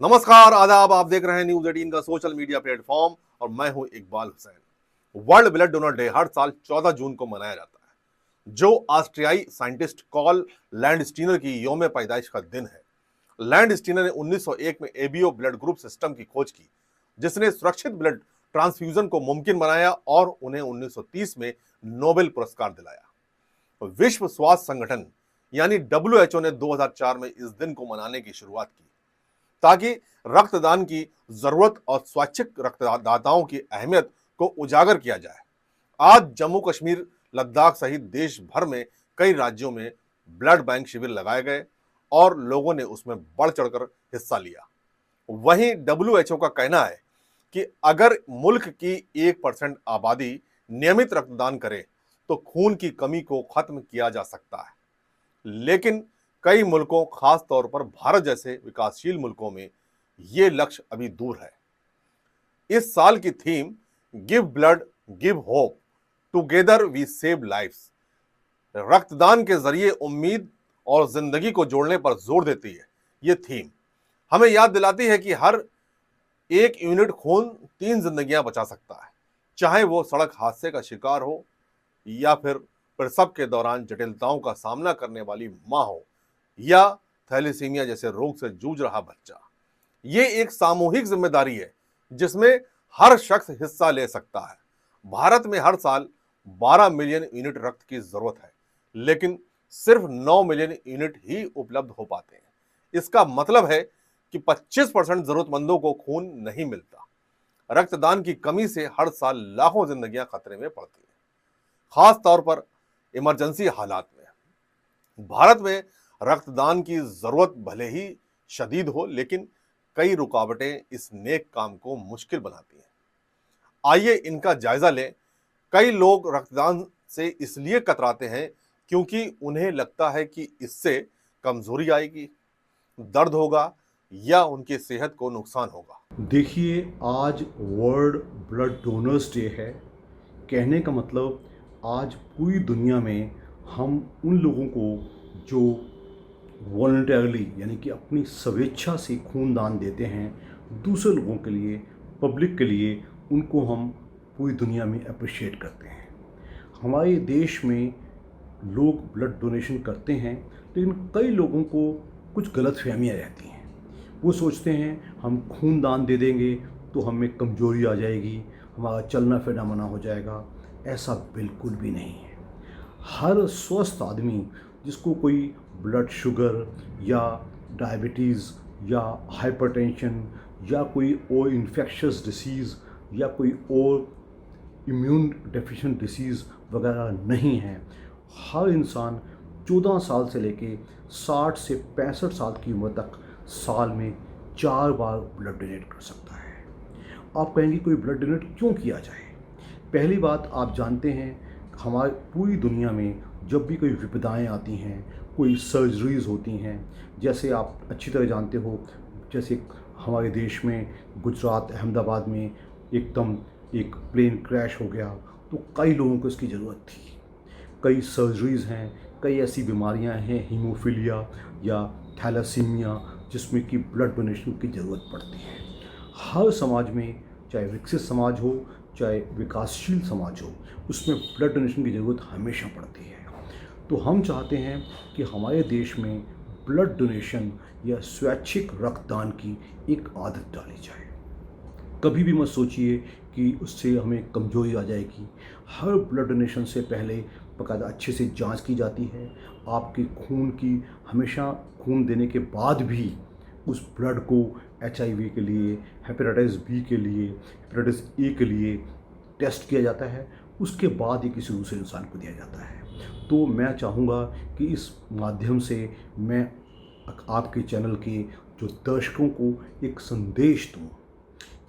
नमस्कार, आदाब। आप देख रहे हैं न्यूज 18 का सोशल मीडिया प्लेटफॉर्म और मैं हूं Iqbal Hussain. World blood donor day हर साल 14 जून को मनाया जाता है, जो ऑस्ट्रियाई साइंटिस्ट कॉल लैंडस्टीनर की यौम पैदाइश का दिन है। लैंडस्टीनर ने 1901 में एबीओ ब्लड ग्रुप सिस्टम की खोज की, जिसने सुरक्षित ब्लड ट्रांसफ्यूजन को मुमकिन बनाया और उन्हें 1930 में नोबेल पुरस्कार दिलाया। विश्व स्वास्थ्य संगठन यानी WHO ने 2004 में इस दिन को मनाने की शुरुआत की, ताकि रक्तदान की जरूरत और स्वैच्छिक रक्तदाताओं की अहमियत को उजागर किया जाए। आज जम्मू कश्मीर, लद्दाख सहित देश भर में कई राज्यों में ब्लड बैंक शिविर लगाए गए और लोगों ने उसमें बढ़ चढ़कर हिस्सा लिया। वहीं WHO का कहना है कि अगर मुल्क की 1% आबादी नियमित रक्तदान करे तो खून की कमी को खत्म किया जा सकता है। लेकिन कई मुल्कों, खास तौर पर भारत जैसे विकासशील मुल्कों में ये लक्ष्य अभी दूर है। इस साल की theme give blood give hope, together we save lives, रक्तदान के जरिए उम्मीद और जिंदगी को जोड़ने पर जोर देती है। ये थीम हमें याद दिलाती है कि हर एक यूनिट खून 3 जिंदगियां बचा सकता है, चाहे वो सड़क हादसे का शिकार हो या फिर प्रसव के दौरान जटिलताओं का सामना करने वाली मां हो या थैलेसीमिया जैसे रोग से जूझ रहा बच्चा। ये एक सामूहिक जिम्मेदारी है जिसमें हर शख्स हिस्सा ले सकता है। भारत में हर साल 12 मिलियन यूनिट रक्त की जरूरत है, लेकिन सिर्फ 9 मिलियन यूनिट ही उपलब्ध हो पाते हैं। इसका मतलब है कि 25% जरूरतमंदों को खून नहीं मिलता। रक्तदान की कमी से हर साल लाखों जिंदगियां खतरे में पड़ती हैं, खास तौर पर इमरजेंसी हालात में। भारत में रक्तदान की जरूरत भले ही शदीद हो, लेकिन कई रुकावटें इस नेक काम को मुश्किल बनाती हैं। आइए इनका जायजा लें। कई लोग रक्तदान से इसलिए कतराते हैं क्योंकि उन्हें लगता है कि इससे कमजोरी आएगी, दर्द होगा या उनकी सेहत को नुकसान होगा। देखिए, आज वर्ल्ड ब्लड डोनर्स डे है। कहने का मतलब आज पूरी दुनिया में हम उन लोगों को जो वॉलंटियरली यानी कि अपनी स्वेच्छा से खून दान देते हैं दूसरे लोगों के लिए, पब्लिक के लिए, उनको हम पूरी दुनिया में अप्रिशिएट करते हैं। हमारे देश में लोग ब्लड डोनेशन करते हैं, लेकिन कई लोगों को कुछ गलतफहमियां रहती हैं। वो सोचते हैं हम खून दान दे देंगे तो हमें कमजोरी आ जाएगी, हमारा चलना फिरना मना हो जाएगा। ऐसा बिल्कुल भी नहीं है। हर स्वस्थ आदमी जिसको कोई ब्लड शुगर या डायबिटीज़ या हाइपरटेंशन या कोई और इन्फेक्शस डिसीज़ या कोई और इम्यून डेफिशिएंट डिसीज़ वगैरह नहीं है, हर इंसान 14 साल से लेके 60 से 65 साल की उम्र तक साल में 4 बार ब्लड डोनेट कर सकता है। आप कहेंगे कोई ब्लड डोनेट क्यों किया जाए? पहली बात, आप जानते हैं हमारी पूरी दुनिया में जब भी कोई विपदाएं आती हैं, कोई सर्जरीज होती हैं, जैसे आप अच्छी तरह जानते हो, जैसे हमारे देश में गुजरात, अहमदाबाद में एकदम एक प्लेन क्रैश हो गया तो कई लोगों को इसकी ज़रूरत थी। कई सर्जरीज हैं, कई ऐसी बीमारियां हैं, हीमोफीलिया या थैलासीमिया, जिसमें कि ब्लड डोनेशन की ज़रूरत पड़ती है। हर समाज में, चाहे विकसित समाज हो चाहे विकासशील समाज हो, उसमें ब्लड डोनेशन की ज़रूरत हमेशा पड़ती है। तो हम चाहते हैं कि हमारे देश में ब्लड डोनेशन या स्वैच्छिक रक्तदान की एक आदत डाली जाए। कभी भी मत सोचिए कि उससे हमें कमजोरी आ जाएगी। हर ब्लड डोनेशन से पहले बाकायदा अच्छे से जांच की जाती है। आपके खून की हमेशा खून देने के बाद भी उस ब्लड को HIV के लिए, हेपेटाइटिस B के लिए, हेपेटाइटिस A के लिए टेस्ट किया जाता है। उसके बाद ही किसी दूसरे इंसान को दिया जाता है। तो मैं चाहूँगा कि इस माध्यम से मैं आपके चैनल के जो दर्शकों को एक संदेश दूँ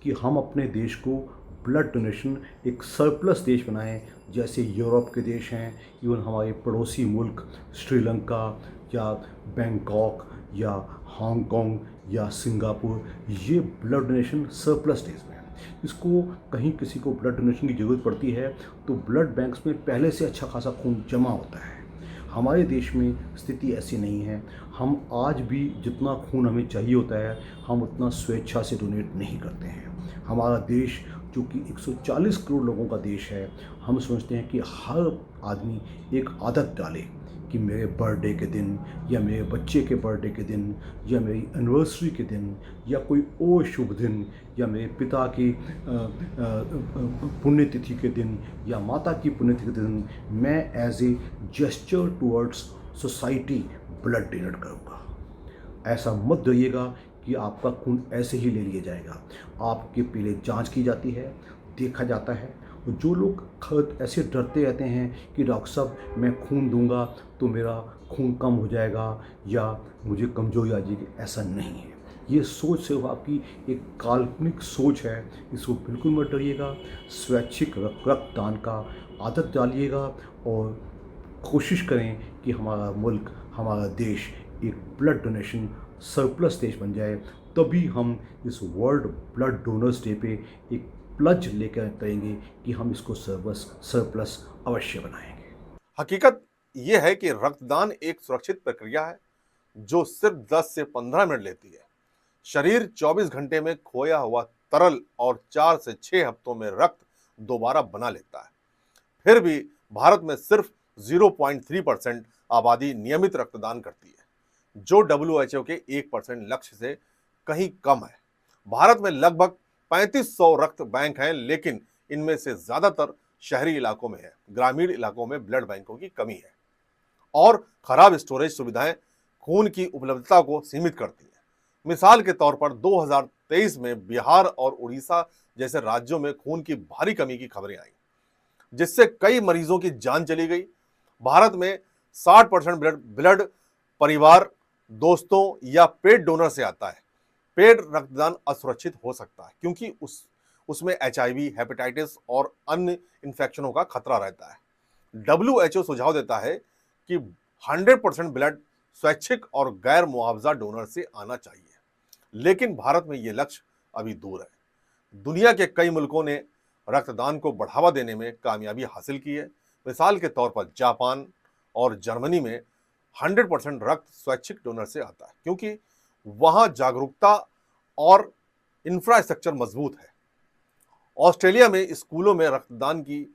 कि हम अपने देश को ब्लड डोनेशन एक सरप्लस देश बनाएं, जैसे यूरोप के देश हैं, इवन हमारे पड़ोसी मुल्क श्रीलंका या बैंकॉक या हांगकांग या सिंगापुर, ये ब्लड डोनेशन सरप्लस देश में है। इसको कहीं किसी को ब्लड डोनेशन की ज़रूरत पड़ती है तो ब्लड बैंक्स में पहले से अच्छा खासा खून जमा होता है। हमारे देश में स्थिति ऐसी नहीं है। हम आज भी जितना खून हमें चाहिए होता है, हम उतना स्वेच्छा से डोनेट नहीं करते हैं। हमारा देश जो कि 140 करोड़ लोगों का देश है, हम सोचते हैं कि हर आदमी एक आदत डाले कि मेरे बर्थडे के दिन या मेरे बच्चे के बर्थडे के दिन या मेरी एनिवर्सरी के दिन या कोई और शुभ दिन या मेरे पिता की पुण्यतिथि के दिन या माता की पुण्यतिथि के दिन मैं as a gesture towards society blood donate करूँगा। ऐसा मत करिएगा कि आपका खून ऐसे ही ले लिया जाएगा। आपके पहले जांच की जाती है, देखा जाता है। और जो लोग ऐसे डरते रहते हैं कि डॉक्टर साहब मैं खून दूंगा तो मेरा खून कम हो जाएगा या मुझे कमजोरी आ जाएगी, ऐसा नहीं है। ये सोच सिर्फ आपकी एक काल्पनिक सोच है। इसको बिल्कुल मत डरिएगा। स्वैच्छिक रक्तदान का आदत डालिएगा और कोशिश करें कि हमारा मुल्क, हमारा देश एक ब्लड डोनेशन सरप्लस देश बन जाए। तभी हम इस वर्ल्ड ब्लड डोनर्स डे पे एक प्लज लेकर करेंगे कि हम इसको सरप्लस अवश्य बनाएंगे। हकीकत यह है कि रक्तदान एक सुरक्षित प्रक्रिया है जो सिर्फ 10 से 15 मिनट लेती है। शरीर 24 घंटे में खोया हुआ तरल और 4 से 6 हफ्तों में रक्त दोबारा बना लेता है। फिर भी भारत में सिर्फ 0.3% आबादी नियमित रक्तदान करती है, जो WHO के 1% लक्ष्य से कहीं कम है। भारत में लगभग 3500 रक्त बैंक हैं, लेकिन इनमें से ज्यादातर शहरी इलाकों में है। ग्रामीण इलाकों में ब्लड बैंकों की कमी है और खराब स्टोरेज सुविधाएं खून की उपलब्धता को सीमित करती हैं। मिसाल के तौर पर 2023 में बिहार और उड़ीसा जैसे राज्यों में खून की भारी कमी की खबरें आई, जिससे कई मरीजों की जान चली गई। भारत में 60% ब्लड परिवार, दोस्तों या पेड डोनर से आता है। पेड रक्तदान असुरक्षित हो सकता है क्योंकि उसमें HIV, हेपेटाइटिस और अन्य इन्फेक्शनों का खतरा रहता है। WHO सुझाव देता है कि 100% ब्लड स्वैच्छिक और गैर मुआवजा डोनर से आना चाहिए, लेकिन भारत में यह लक्ष्य अभी दूर है। दुनिया के कई मुल्कों ने रक्तदान को बढ़ावा देने में कामयाबी हासिल की है। मिसाल के तौर पर जापान और जर्मनी में 100% रक्त स्वैच्छिक डोनर से आता है क्योंकि वहां जागरूकता और इंफ्रास्ट्रक्चर मजबूत है। ऑस्ट्रेलिया में स्कूलों में रक्तदान की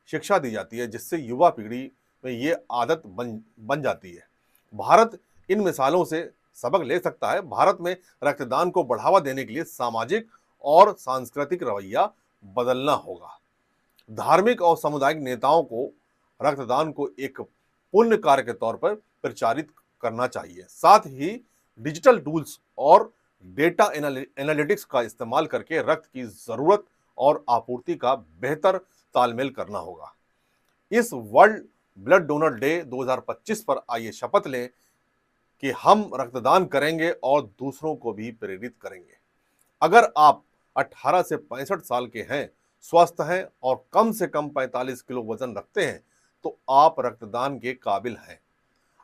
शिक्षा दी जाती है, जिससे युवा पीढ़ी में ये आदत बन जाती है। भारत इन मिसालों से सबक ले सकता है। भारत में रक्तदान को बढ़ावा देने के लिए सामाजिक और सांस्कृतिक रवैया बदलना होगा। धार्मिक और सामुदायिक नेताओं को रक्तदान को एक पुण्य कार्य के तौर पर प्रचारित करना चाहिए। साथ ही डिजिटल टूल्स और डेटा एनालिटिक्स का इस्तेमाल करके रक्त की जरूरत और आपूर्ति का बेहतर तालमेल करना होगा। इस वर्ल्ड ब्लड डोनर डे 2025 पर आइए शपथ लें कि हम रक्तदान करेंगे और दूसरों को भी प्रेरित करेंगे। अगर आप 18 से 65 साल के हैं, स्वस्थ हैं और कम से कम 45 किलो वजन रखते हैं, तो आप रक्तदान के काबिल हैं।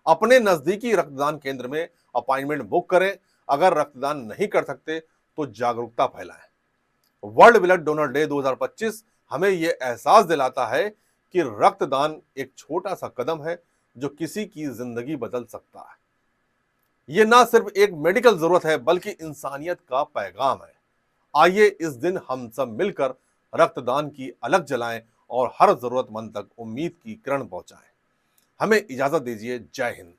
अपने नजदीकी रक्तदान केंद्र में अपॉइंटमेंट बुक करें। अगर रक्तदान नहीं कर सकते तो जागरूकता फैलाएं। वर्ल्ड ब्लड डोनर डे 2025 हमें यह एहसास दिलाता है कि रक्तदान एक छोटा सा कदम है जो किसी की जिंदगी बदल सकता है। यह ना सिर्फ एक मेडिकल जरूरत है बल्कि इंसानियत का पैगाम है। आइए इस दिन हम सब मिलकर रक्तदान की अलग जलाएं और हर जरूरतमंद तक उम्मीद की किरण पहुंचाएं। हमें इजाजत दीजिए। जय हिंद।